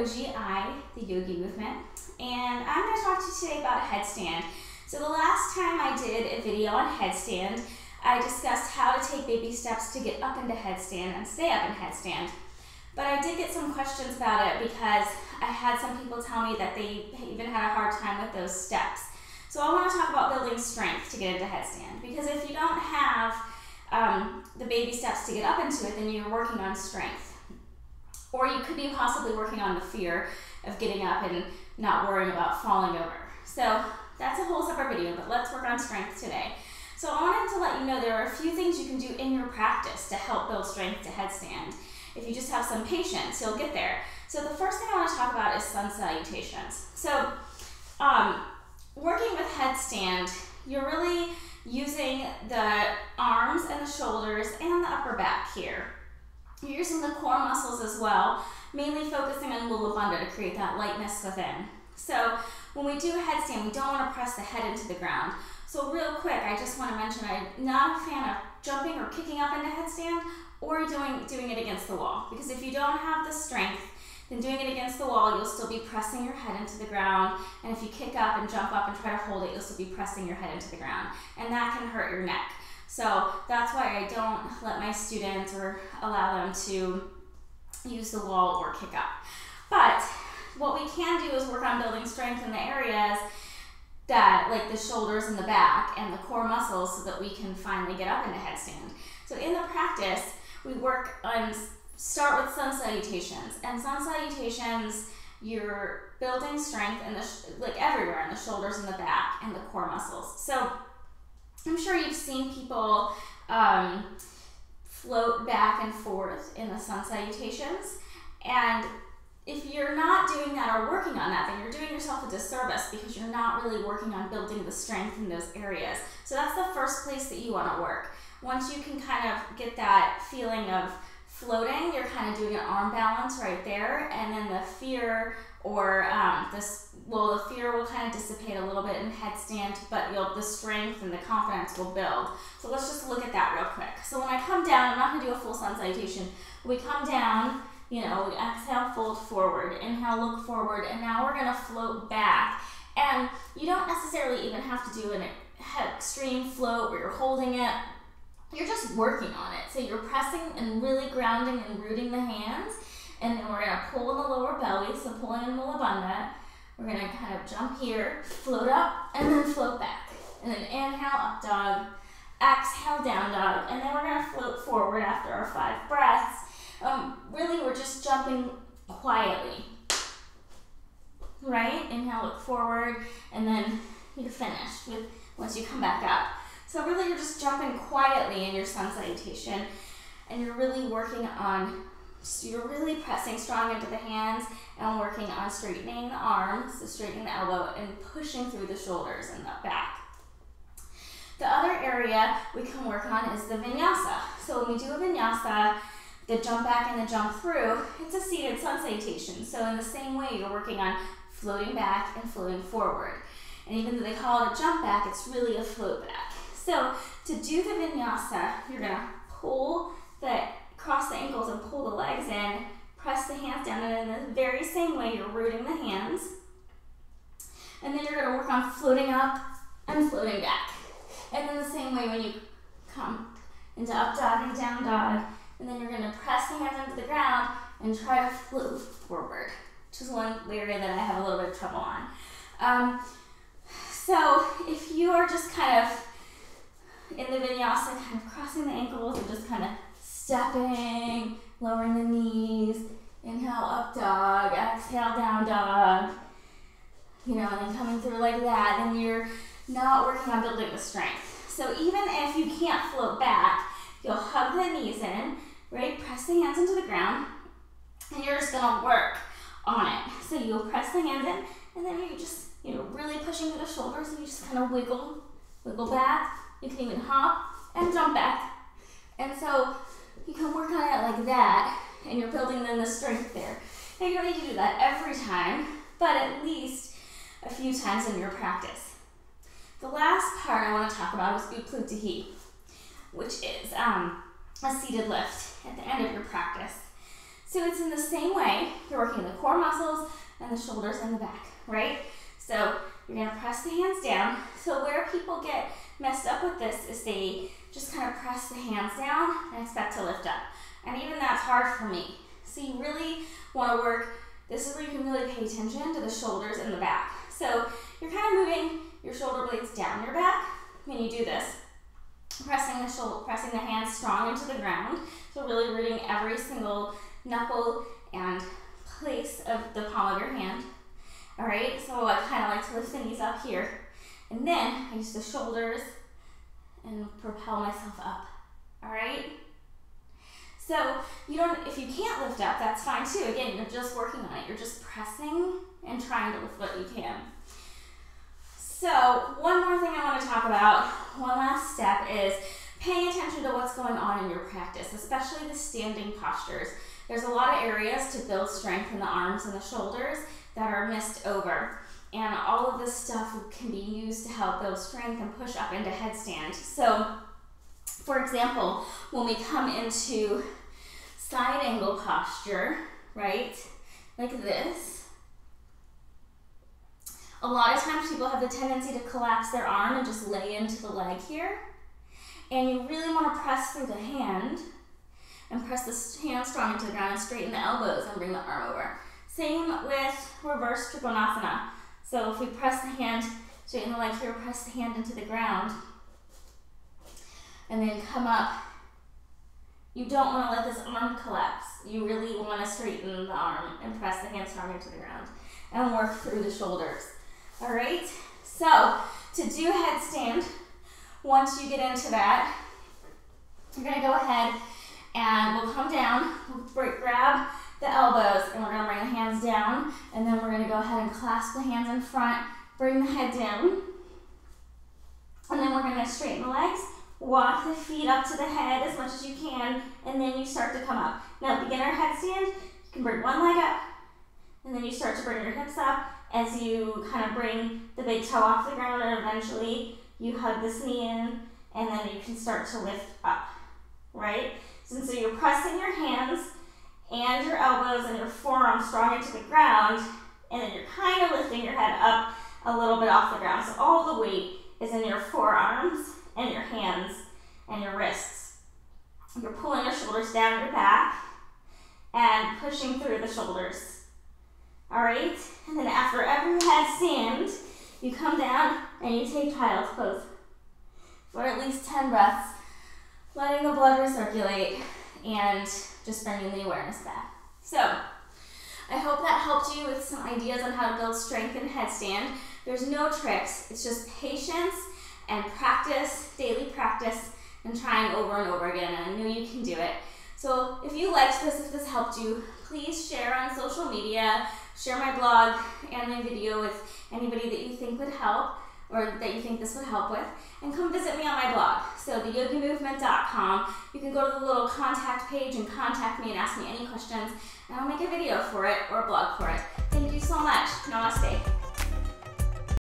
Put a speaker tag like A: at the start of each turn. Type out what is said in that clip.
A: OGI, the yogi movement, and I'm going to talk to you today about a headstand. So the last time I did a video on headstand, I discussed how to take baby steps to get up into headstand and stay up in headstand. But I did get some questions about it because I had some people tell me that they even had a hard time with those steps. So I want to talk about building strength to get into headstand, because if you don't have the baby steps to get up into it, then you're working on strength. Or you could be possibly working on the fear of getting up and not worrying about falling over. So that's a whole separate video, but let's work on strength today. So I wanted to let you know there are a few things you can do in your practice to help build strength to headstand. If you just have some patience, you'll get there. So the first thing I want to talk about is sun salutations. So working with headstand, you're really using the arms and the shoulders and the upper back here. You're using the core muscles as well, mainly focusing on mula bandha to create that lightness within. So when we do a headstand, we don't want to press the head into the ground. So real quick, I just want to mention I'm not a fan of jumping or kicking up into headstand or doing it against the wall. Because if you don't have the strength, then doing it against the wall, you'll still be pressing your head into the ground. And if you kick up and jump up and try to hold it, you'll still be pressing your head into the ground. And that can hurt your neck. So that's why I don't let my students or allow them to use the wall or kick up. But what we can do is work on building strength in the areas that, like the shoulders and the back and the core muscles, so that we can finally get up into headstand. So in the practice, we work on, start with sun salutations. And sun salutations, you're building strength in like everywhere, in the shoulders and the back and the core muscles. So I'm sure you've seen people float back and forth in the sun salutations. And if you're not doing that or working on that, then you're doing yourself a disservice, because you're not really working on building the strength in those areas. So that's the first place that you want to work. Once you can kind of get that feeling of floating, you're kind of doing an arm balance right there, and then the fear or the fear will kind of dissipate a little bit in headstand, but the strength and the confidence will build. So let's just look at that real quick. So when I come down, I'm not going to do a full sun salutation. We come down, we exhale, fold forward, inhale, look forward, and now we're going to float back. And you don't necessarily even have to do an extreme float where you're holding it. You're just working on it. So you're pressing and really grounding and rooting the hands. And then we're going to pull in the lower belly, so pulling in mula bandha. We're going to kind of jump here, float up, and then float back. And then inhale, up dog, exhale, down dog, and then we're going to float forward after our 5 breaths. Really, we're just jumping quietly, right? Inhale, look forward, and then you're finished once you come back up. So really, you're just jumping quietly in your sun salutation, and you're really working on, you're really pressing strong into the hands and working on straightening the arms, so straightening the elbow, and pushing through the shoulders and the back. The other area we can work on is the vinyasa. So when we do a vinyasa, the jump back and the jump through, it's a seated sun salutation. So in the same way, you're working on floating back and floating forward. And even though they call it a jump back, it's really a float back. So to do the vinyasa, you're going to cross the ankles and pull the legs in, press the hands down, and in the very same way, you're rooting the hands. And then you're going to work on floating up and floating back. And then the same way when you come into up dog and down dog, and then you're going to press the hands into the ground and try to float forward, which is one area that I have a little bit of trouble on. So if you are just kind of in the vinyasa, kind of crossing the ankles and just kind of stepping, lowering the knees, inhale, up dog, exhale, down dog, and then coming through like that, then you're not working on building the strength. So even if you can't float back, you'll hug the knees in, right? Press the hands into the ground, and you're just gonna work on it. So you'll press the hands in, and then you're just, really pushing through the shoulders, and you just kind of wiggle back. You can even hop and jump back. And so you can work on it like that, and you're building then the strength there. Now you don't need to do that every time, but at least a few times in your practice. The last part I want to talk about is which is a seated lift at the end of your practice. So it's in the same way. You're working the core muscles and the shoulders and the back, right? So you're gonna press the hands down. So where people get messed up with this is they just kind of press the hands down and expect to lift up. And even that's hard for me. So you really wanna work, this is where you can really pay attention to the shoulders and the back. So you're kind of moving your shoulder blades down your back when you do this. Pressing the hands strong into the ground. So really rooting every single knuckle and place of the palm of your hand. All right, so I kind of like to lift the knees up here. And then I use the shoulders and propel myself up. All right? So if you can't lift up, that's fine too. Again, you're just working on it. You're just pressing and trying to lift what you can. So one more thing I want to talk about, one last step, is paying attention to what's going on in your practice, especially the standing postures. There's a lot of areas to build strength in the arms and the shoulders that are missed over. And all of this stuff can be used to help build strength and push up into headstand. So, for example, when we come into side angle posture, right, like this, a lot of times people have the tendency to collapse their arm and just lay into the leg here. And you really want to press through the hand and press the hand strong into the ground and straighten the elbows and bring the arm over. Same with reverse trikonasana. So if we press the hand, straighten the leg here, press the hand into the ground, and then come up. You don't want to let this arm collapse. You really want to straighten the arm and press the hand strong into the ground and work through the shoulders. All right, so to do headstand, once you get into that, you're gonna go ahead and we'll come down, we'll grab the elbows, and we're gonna bring the hands down, and then we're gonna go ahead and clasp the hands in front, bring the head down, and then we're gonna straighten the legs, walk the feet up to the head as much as you can, and then you start to come up. Now, beginner headstand, you can bring one leg up, and then you start to bring your hips up as you kind of bring the big toe off the ground, and eventually you hug this knee in, and then you can start to lift up, right? And so you're pressing your hands and your elbows and your forearms strong into the ground, and then you're kind of lifting your head up a little bit off the ground. So all the weight is in your forearms and your hands and your wrists. You're pulling your shoulders down your back and pushing through the shoulders. All right, and then after every headstand, you come down and you take child's pose for at least 10 breaths, letting the blood recirculate and just bringing the awareness back. So, I hope that helped you with some ideas on how to build strength in headstand. There's no tricks, it's just patience and practice, daily practice, and trying over and over again, and I know you can do it. So if you liked this, if this helped you, please share on social media, share my blog and my video with anybody that you think would help, or that you think this would help with, and come visit me on my blog. So theyogimovement.com, you can go to the little contact page and contact me and ask me any questions, and I'll make a video for it or a blog for it. Thank you so much. Namaste.